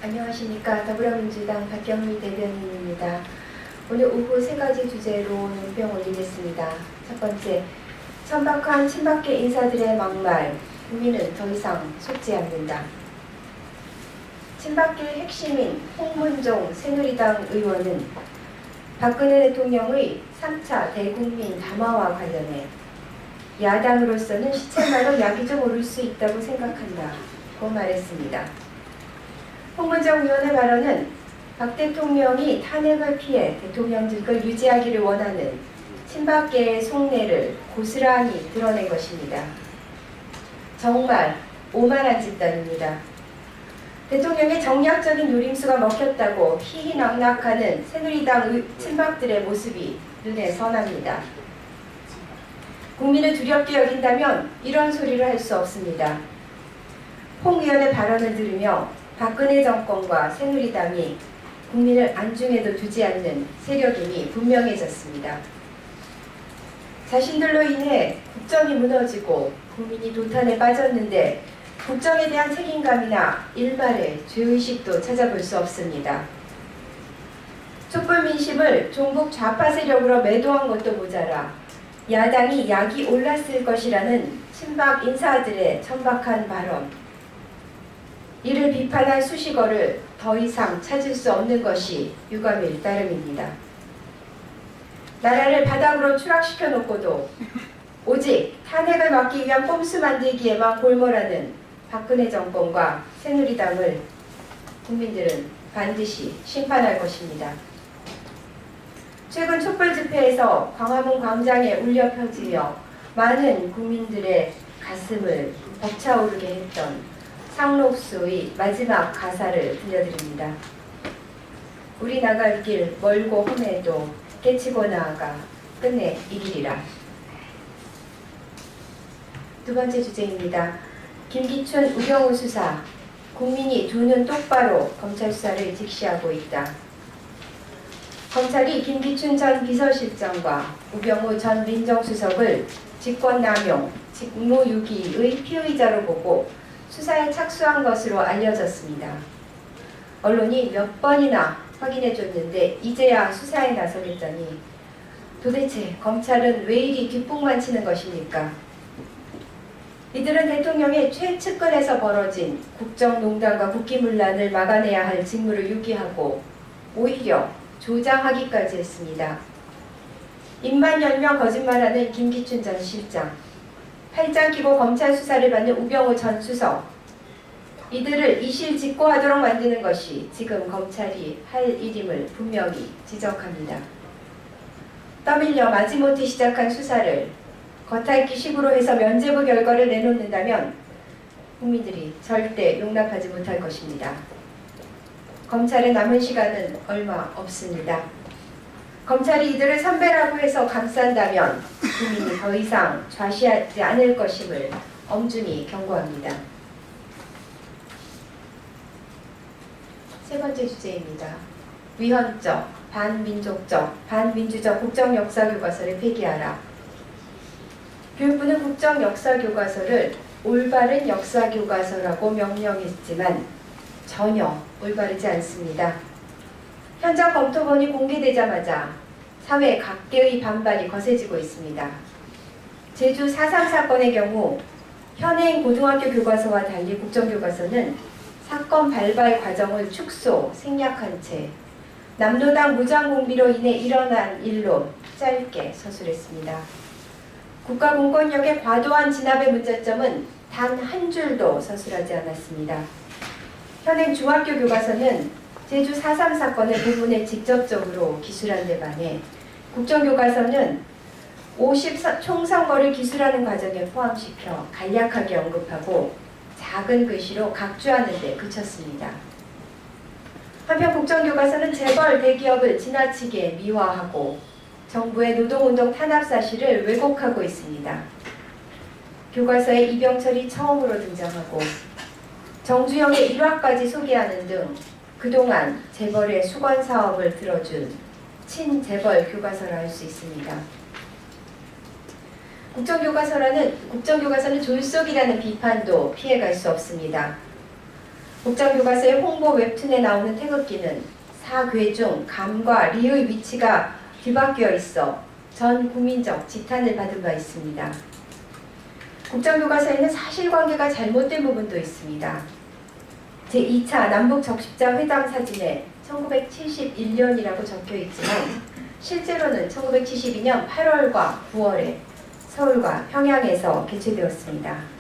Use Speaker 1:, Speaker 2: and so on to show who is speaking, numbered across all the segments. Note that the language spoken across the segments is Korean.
Speaker 1: 안녕하십니까. 더불어민주당 박경미 대변인입니다. 오늘 오후 세 가지 주제로 논평 올리겠습니다. 첫 번째, 천박한 친박계 인사들의 막말, 국민은 더 이상 속지 않는다. 친박계 핵심인 홍문종 새누리당 의원은 박근혜 대통령의 3차 대국민 담화와 관련해 야당으로서는 시체말로 약이 좀 오를 수 있다고 생각한다고 말했습니다. 홍문종 의원의 발언은 박 대통령이 탄핵을 피해 대통령직을 유지하기를 원하는 친박계의 속내를 고스란히 드러낸 것입니다. 정말 오만한 집단입니다. 대통령의 정략적인 요림수가 먹혔다고 희희낙낙하는 새누리당 친박들의 모습이 눈에 선합니다. 국민을 두렵게 여긴다면 이런 소리를 할 수 없습니다. 홍 의원의 발언을 들으며 박근혜 정권과 새누리당이 국민을 안중에도 두지 않는 세력임이 분명해졌습니다. 자신들로 인해 국정이 무너지고 국민이 도탄에 빠졌는데 국정에 대한 책임감이나 일말의 죄의식도 찾아볼 수 없습니다. 촛불 민심을 종북 좌파 세력으로 매도한 것도 모자라 야당이 약이 올랐을 것이라는 친박 인사들의 천박한 발언, 이를 비판할 수식어를 더 이상 찾을 수 없는 것이 유감일 따름입니다. 나라를 바닥으로 추락시켜 놓고도 오직 탄핵을 막기 위한 꼼수 만들기에만 골몰하는 박근혜 정권과 새누리당을 국민들은 반드시 심판할 것입니다. 최근 촛불 집회에서 광화문 광장에 울려 퍼지며 많은 국민들의 가슴을 벅차오르게 했던 상록수의 마지막 가사를 들려드립니다. 우리 나갈 길 멀고 험해도 깨치고 나아가 끝내 이기리라. 두 번째 주제입니다. 김기춘 우병우 수사, 국민이 두 눈 똑바로 검찰 수사를 직시하고 있다. 검찰이 김기춘 전 비서실장과 우병우 전 민정수석을 직권남용, 직무유기의 피의자로 보고 수사에 착수한 것으로 알려졌습니다. 언론이 몇 번이나 확인해줬는데 이제야 수사에 나서겠다니 도대체 검찰은 왜 이리 뒷북만 치는 것입니까? 이들은 대통령의 최측근에서 벌어진 국정농단과 국기문란을 막아내야 할 직무를 유기하고 오히려 조장하기까지 했습니다. 입만 열면 거짓말하는 김기춘 전 실장, 팔짱 끼고 검찰 수사를 받는 우병우 전 수석, 이들을 이실직고하도록 만드는 것이 지금 검찰이 할 일임을 분명히 지적합니다. 떠밀려 마지못해 시작한 수사를 겉핥기식으로 해서 면죄부 결과를 내놓는다면 국민들이 절대 용납하지 못할 것입니다. 검찰의 남은 시간은 얼마 없습니다. 검찰이 이들을 선배라고 해서 감싼다면 국민이 더 이상 좌시하지 않을 것임을 엄중히 경고합니다. 세 번째 주제입니다. 위헌적, 반민족적, 반민주적 국정역사교과서를 폐기하라. 교육부는 국정역사교과서를 올바른 역사교과서라고 명명했지만 전혀 올바르지 않습니다. 현장 검토본이 공개되자마자 사회 각계의 반발이 거세지고 있습니다. 제주 4.3 사건의 경우 현행 고등학교 교과서와 달리 국정교과서는 사건 발발 과정을 축소, 생략한 채 남로당 무장공비로 인해 일어난 일로 짧게 서술했습니다. 국가공권력의 과도한 진압의 문제점은 단 한 줄도 서술하지 않았습니다. 현행 중학교 교과서는 제주 4.3 사건의 부분에 직접적으로 기술한 데 반해 국정교과서는 50 총선거를 기술하는 과정에 포함시켜 간략하게 언급하고 작은 글씨로 각주하는 데 그쳤습니다. 한편 국정교과서는 재벌 대기업을 지나치게 미화하고 정부의 노동운동 탄압 사실을 왜곡하고 있습니다. 교과서에 이병철이 처음으로 등장하고 정주영의 일화까지 소개하는 등 그동안 재벌의 수건 사업을 들어준 친재벌 교과서라 할 수 있습니다. 국정교과서는 졸속이라는 비판도 피해갈 수 없습니다. 국정교과서의 홍보 웹툰에 나오는 태극기는 사괴 중 감과 리의 위치가 뒤바뀌어 있어 전 국민적 지탄을 받은 바 있습니다. 국정교과서에는 사실관계가 잘못된 부분도 있습니다. 제2차 남북적십자 회담 사진에 1971년이라고 적혀 있지만 실제로는 1972년 8월과 9월에 서울과 평양에서 개최되었습니다.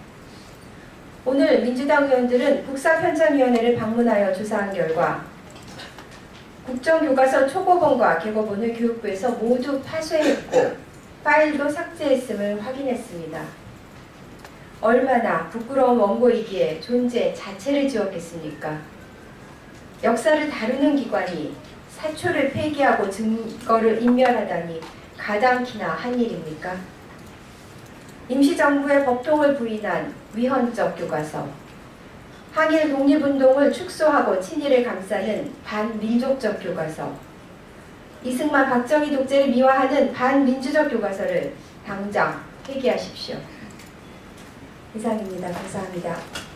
Speaker 1: 오늘 민주당 의원들은 국사편찬위원회를 방문하여 조사한 결과 국정교과서 초고본과 개고본을 교육부에서 모두 파쇄했고 파일도 삭제했음을 확인했습니다. 얼마나 부끄러운 원고이기에 존재 자체를 지웠겠습니까? 역사를 다루는 기관이 사초를 폐기하고 증거를 인멸하다니 가당키나 한 일입니까? 임시정부의 법통을 부인한 위헌적 교과서, 항일 독립운동을 축소하고 친일을 감싸는 반민족적 교과서, 이승만 박정희 독재를 미화하는 반민주적 교과서를 당장 폐기하십시오. 이상입니다. 감사합니다.